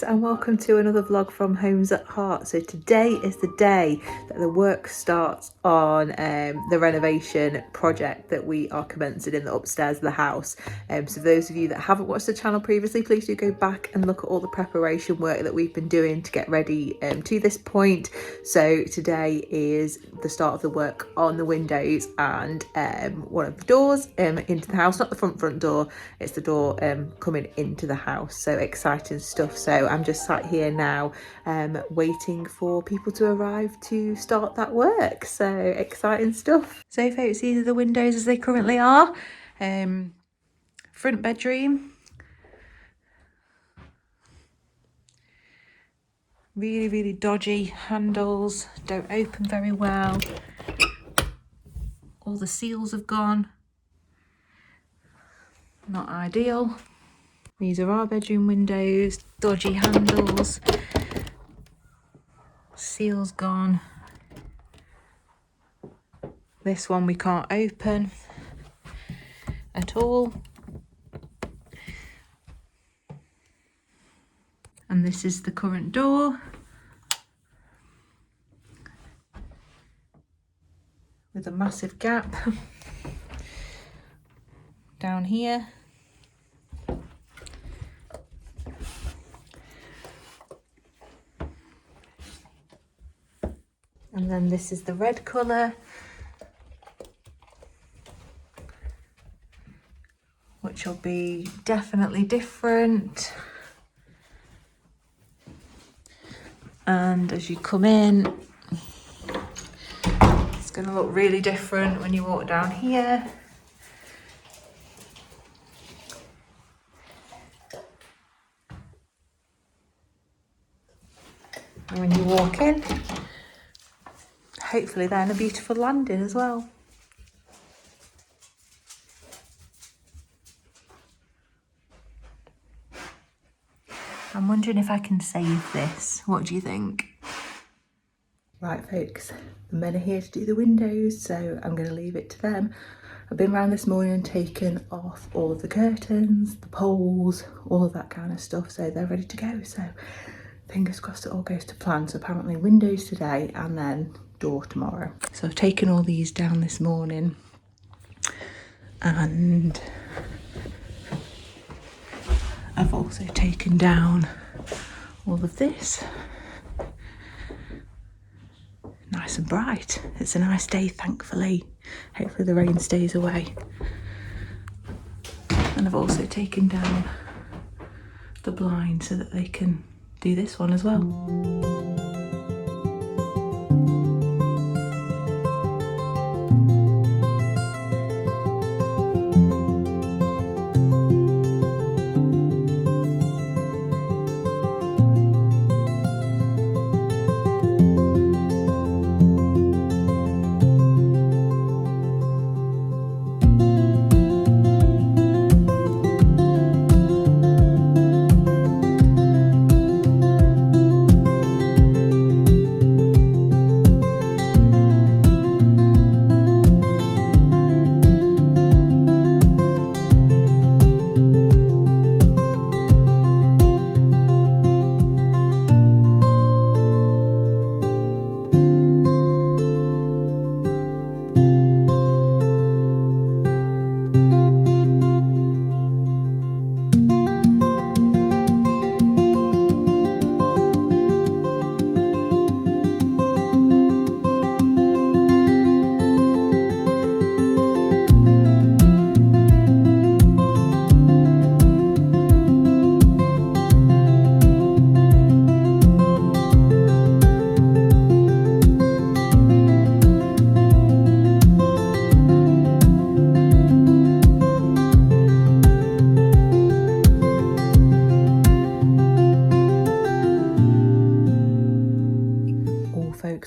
folks, and welcome to another vlog from Homes at Heart. So today is the day that the work starts on the renovation project that we are commencing in the upstairs of the house. So for those of you that haven't watched the channel previously, please do go back and look at all the preparation work that we've been doing to get ready to this point. So today is the start of the work on the windows and one of the doors into the house, not the front door, it's the door coming into the house. So exciting stuff. So I'm just sat here now waiting for people to arrive to start that work. So exciting stuff. So folks, these are the windows as they currently are. Front bedroom, really dodgy handles, don't open very well, all the seals have gone, not ideal. These are our bedroom windows, dodgy handles, seals gone. This one we can't open at all. And this is the current door with a massive gap down here. And then this is the red colour, which will be definitely different. And as you come in, it's going to look really different when you walk down here. And when you walk in, hopefully then a beautiful landing as well. I'm wondering if I can save this. What do you think? Right folks, the men are here to do the windows, so I'm going to leave it to them. I've been around this morning and taken off all of the curtains, the poles, all of that kind of stuff, so they're ready to go. So fingers crossed it all goes to plan. So apparently windows today and then door tomorrow. So I've taken all these down this morning and I've also taken down all of this. Nice and bright. It's a nice day, thankfully. Hopefully the rain stays away. And I've also taken down the blind so that they can do this one as well.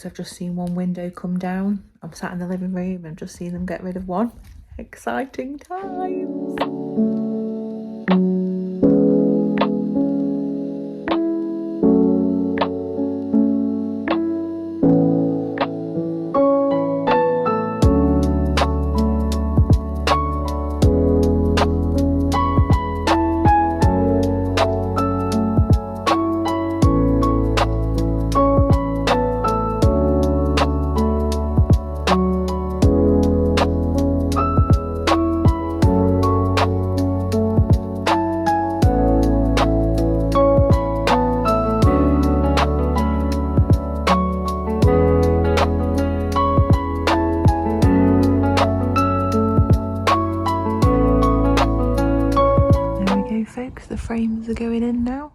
I've just seen one window come down. I'm sat in the living room and just seen them get rid of one. Exciting times. because the frames are going in now.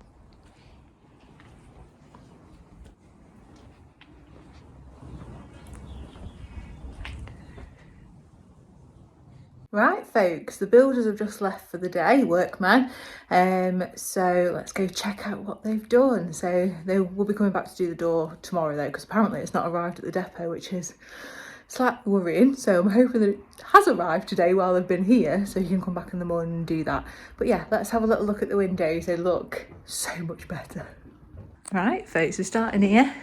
Right folks, the builders have just left for the day, workmen, so let's go check out what they've done. So they will be coming back to do the door tomorrow though, because apparently it's not arrived at the depot, which is slightly worrying. So I'm hoping that it has arrived today while they've been here, so you can come back in the morning and do that. But yeah, let's have a little look at the windows. They look so much better. Right folks, we're starting here,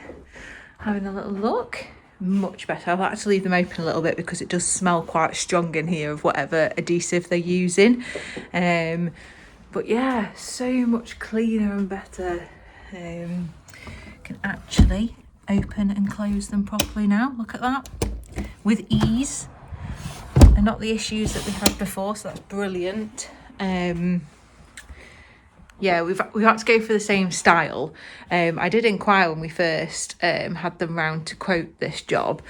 having a little look. Much better. I've had to leave them open a little bit because it does smell quite strong in here of whatever adhesive they're using, but yeah, so much cleaner and better. Can actually open and close them properly now, look at that, with ease, and not the issues that we had before, so that's brilliant. Yeah, we've had to go for the same style. I did inquire when we first had them round to quote this job,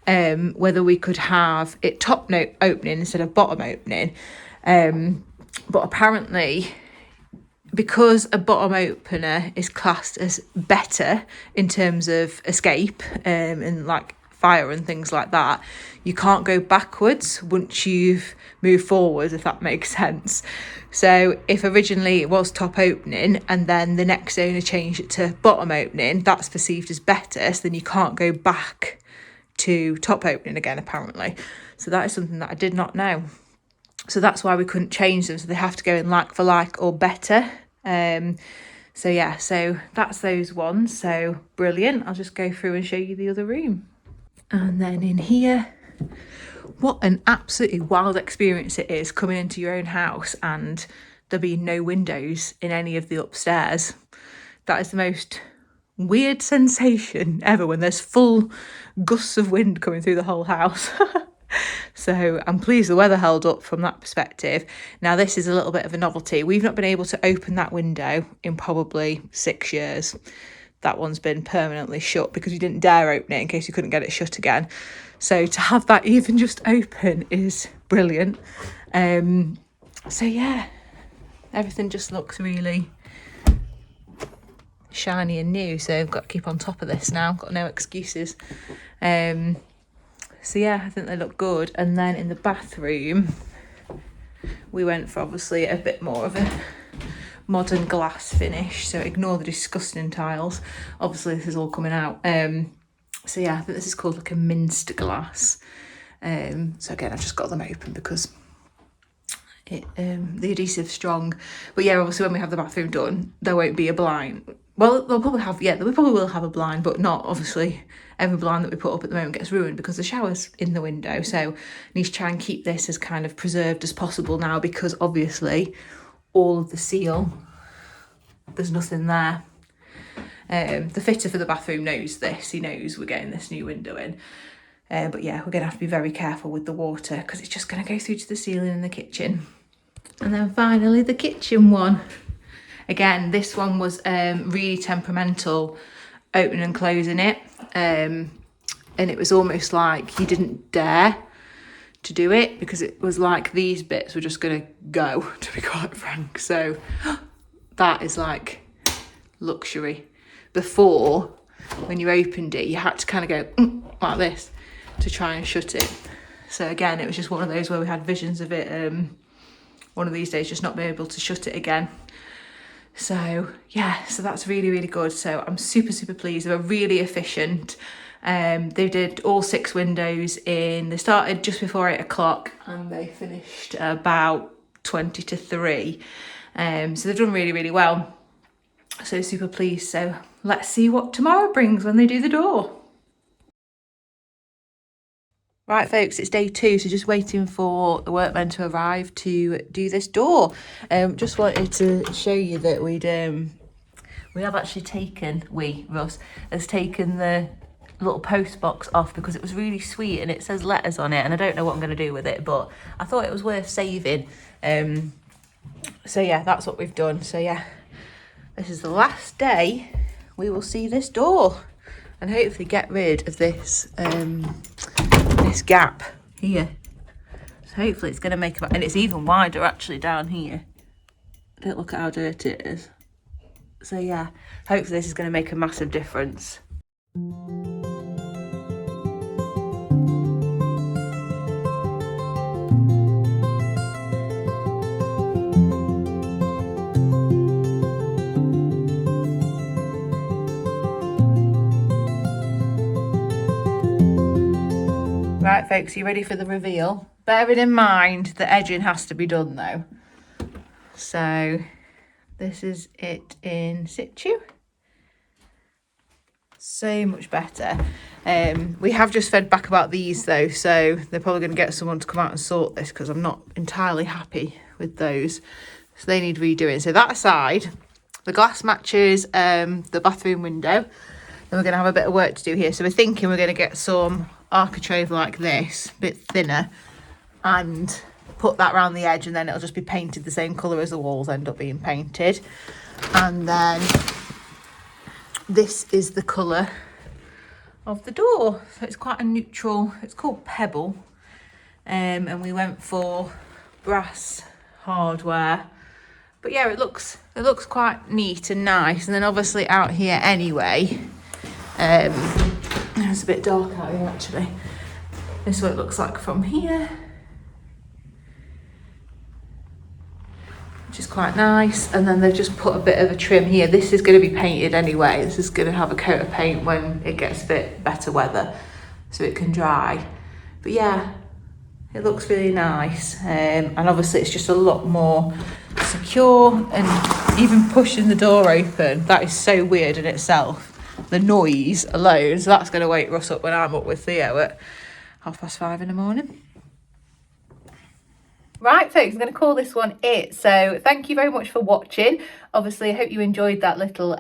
whether we could have it top note opening instead of bottom opening. But apparently, because a bottom opener is classed as better in terms of escape and like fire and things like that, you can't go backwards once you've moved forward, if that makes sense. So if originally it was top opening and then the next owner changed it to bottom opening, that's perceived as better, so then you can't go back to top opening again apparently. So that is something that I did not know. So that's why we couldn't change them, so they have to go in like for like or better. So yeah, so that's those ones, so brilliant. I'll just go through and show you the other room. And then in here, what an absolutely wild experience it is coming into your own house and there being no windows in any of the upstairs. That is the most weird sensation ever, when there's full gusts of wind coming through the whole house. So I'm pleased the weather held up from that perspective. Now this is a little bit of a novelty. We've not been able to open that window in probably 6 years. That one's been permanently shut because we didn't dare open it in case you couldn't get it shut again. So to have that even just open is brilliant. So yeah, everything just looks really shiny and new, so I've got to keep on top of this now, got no excuses. So yeah, I think they look good. And then in the bathroom, we went for obviously a bit more of a modern glass finish, so ignore the disgusting tiles. Obviously this is all coming out. So yeah, I think this is called like a minced glass. So again, I've just got them open because the adhesive's strong. But yeah, obviously when we have the bathroom done, there won't be a blind. Well, they'll probably have, yeah, we probably will have a blind, but not obviously every blind that we put up at the moment gets ruined because the shower's in the window. So I need to try and keep this as kind of preserved as possible now, because obviously all of the seal, there's nothing there. The fitter for the bathroom knows this. He knows we're getting this new window in. But yeah, we're going to have to be very careful with the water because it's just going to go through to the ceiling in the kitchen. And then finally the kitchen one. Again, this one was really temperamental, opening and closing it. And it was almost like you didn't dare to do it because it was like these bits were just going to go, to be quite frank. So that is like luxury. Before, when you opened it, you had to kind of go like this to try and shut it. So again, it was just one of those where we had visions of it one of these days just not being able to shut it again. So yeah, so that's really, really good. So I'm super, super pleased. They were really efficient. They did all 6 windows they started just before 8 o'clock and they finished about 20 to 3. So they've done really, really well. So super pleased. So let's see what tomorrow brings when they do the door. Right folks, it's day 2, so just waiting for the workmen to arrive to do this door. Just wanted to show you that we have actually taken, Russ has taken the little post box off because it was really sweet and it says letters on it and I don't know what I'm going to do with it, but I thought it was worth saving. So yeah, that's what we've done. So yeah, this is the last day we will see this door and hopefully get rid of this this gap here. So hopefully it's going to make about, and it's even wider actually down here. Don't look at how dirty it is. So yeah, hopefully this is going to make a massive difference. Right folks, you ready for the reveal? Bearing in mind the edging has to be done though. So this is it in situ. So much better. We have just fed back about these though, so they're probably going to get someone to come out and sort this because I'm not entirely happy with those. So they need redoing. So that aside, the glass matches the bathroom window. Then we're going to have a bit of work to do here. So we're thinking we're going to get some architrave like this, a bit thinner, and put that around the edge, and then it'll just be painted the same colour as the walls end up being painted. And then this is the colour of the door. So it's quite a neutral, it's called Pebble. And we went for brass hardware. But yeah, it looks quite neat and nice. And then obviously out here anyway, it's a bit dark out here actually. This is what it looks like from here, which is quite nice. And then they've just put a bit of a trim here. This is going to be painted anyway. This is going to have a coat of paint when it gets a bit better weather so it can dry. But yeah, it looks really nice. And obviously it's just a lot more secure, and even pushing the door open, that is so weird in itself. The noise alone, so that's going to wake Russ up when I'm up with Theo at 5:30 in the morning. Right folks, I'm going to call this one it. So thank you very much for watching. Obviously I hope you enjoyed that little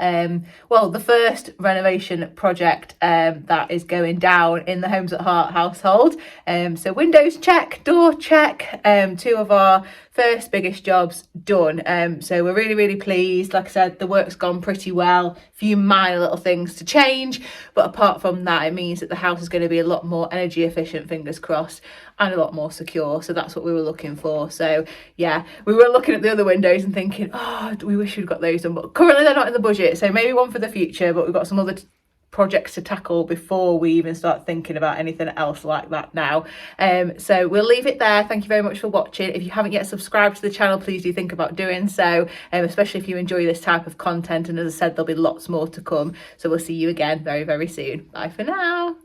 well, the first renovation project that is going down in the Homes at Heart household. So windows check, door check, two of our first biggest jobs done. So we're really pleased. Like I said, the work's gone pretty well. A few minor little things to change, but apart from that, it means that the house is going to be a lot more energy efficient, fingers crossed, and a lot more secure. So that's what we were looking for. So yeah, we were looking at the other windows and thinking, oh, we wish we'd got those done, but currently they're not in the budget, so maybe one for the future. But we've got some other projects to tackle before we even start thinking about anything else like that now. So we'll leave it there. Thank you very much for watching. If you haven't yet subscribed to the channel, please do think about doing so, especially if you enjoy this type of content. And as I said, there'll be lots more to come, so we'll see you again very soon. Bye for now.